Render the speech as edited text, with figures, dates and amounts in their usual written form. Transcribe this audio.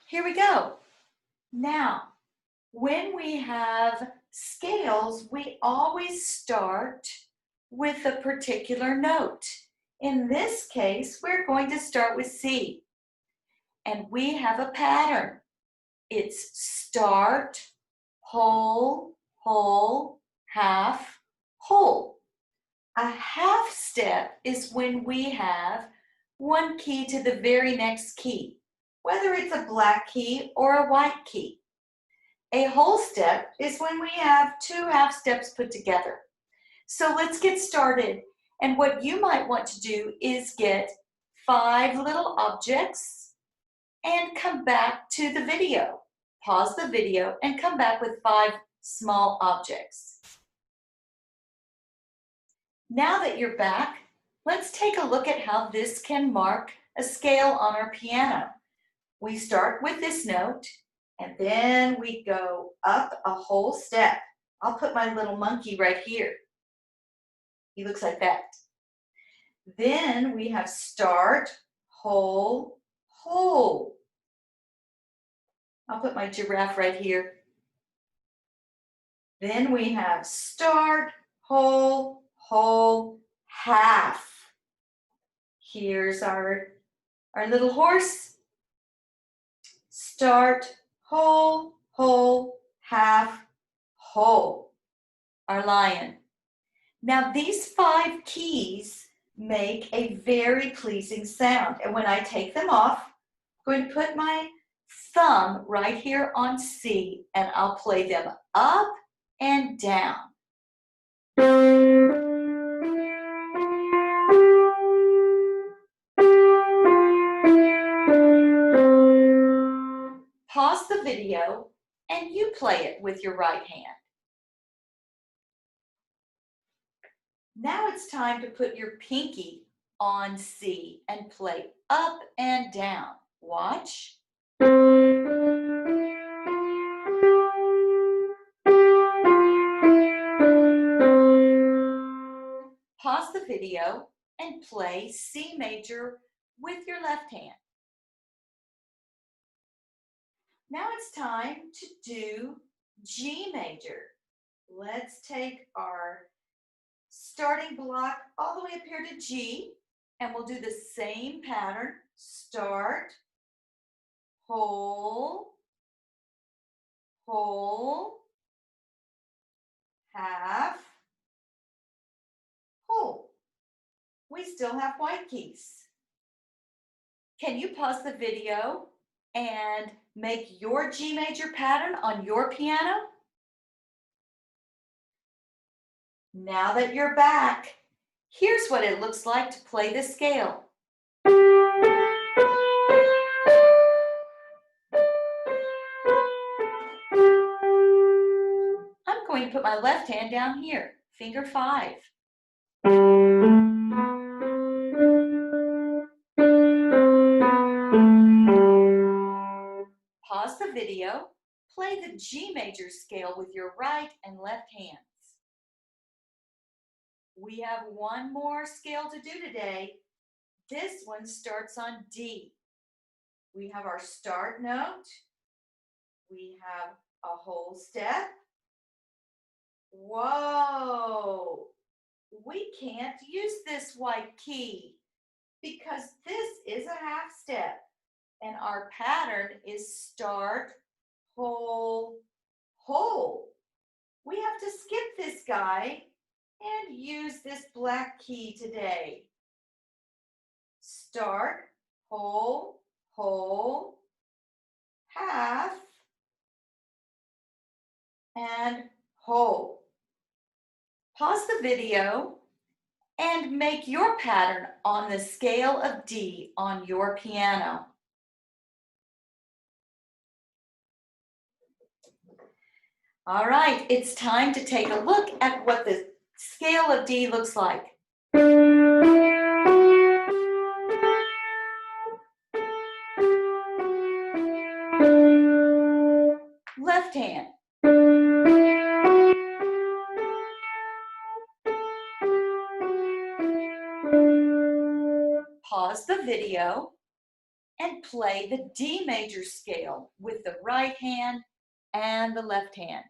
Here we go. Now, when we have scales, we always start with a particular note. In this case, we're going to start with C. And we have a pattern. It's start, whole, whole, half, whole. A half step is when we have one key to the very next key, whether it's a black key or a white key. A whole step is when we have two half steps put together. So let's get started. And what you might want to do is get 5 little objects and come back to the video. Pause the video and come back with 5 small objects. Now that you're back, let's take a look at how this can mark a scale on our piano. We start with this note, and then we go up a whole step. I'll put my little monkey right here. He looks like that. Then we have start, whole, whole. I'll put my giraffe right here. Then we have start, whole, whole, half. Here's our little horse. Start, whole, whole, half, whole. Our lion. Now these 5 keys make a very pleasing sound. And when I take them off, I'm going to put my thumb right here on C and I'll play them up and down. Pause the video and you play it with your right hand. Now it's time to put your pinky on C and play up and down. Watch. Pause the video and play C major with your left hand. Now it's time to do G major. Let's take our starting block all the way up here to G, and we'll do the same pattern. Start, whole, whole, half, whole. We still have white keys. Can you pause the video and make your G major pattern on your piano? Now that you're back, here's what it looks like to play the scale. I'm going to put my left hand down here, finger 5. Pause the video, play the G major scale with your right and left hands. We have one more scale to do today. This one starts on D. We have our start note. We have a whole step. Whoa! We can't use this white key because this is a half step. And our pattern is start, whole, whole. We have to skip this guy and use this black key today. Start, whole, whole, half, and whole. Pause the video and make your pattern on the scale of D on your piano. All right, it's time to take a look at what the scale of D looks like. Left hand. Pause the video and play the D major scale with the right hand and the left hand.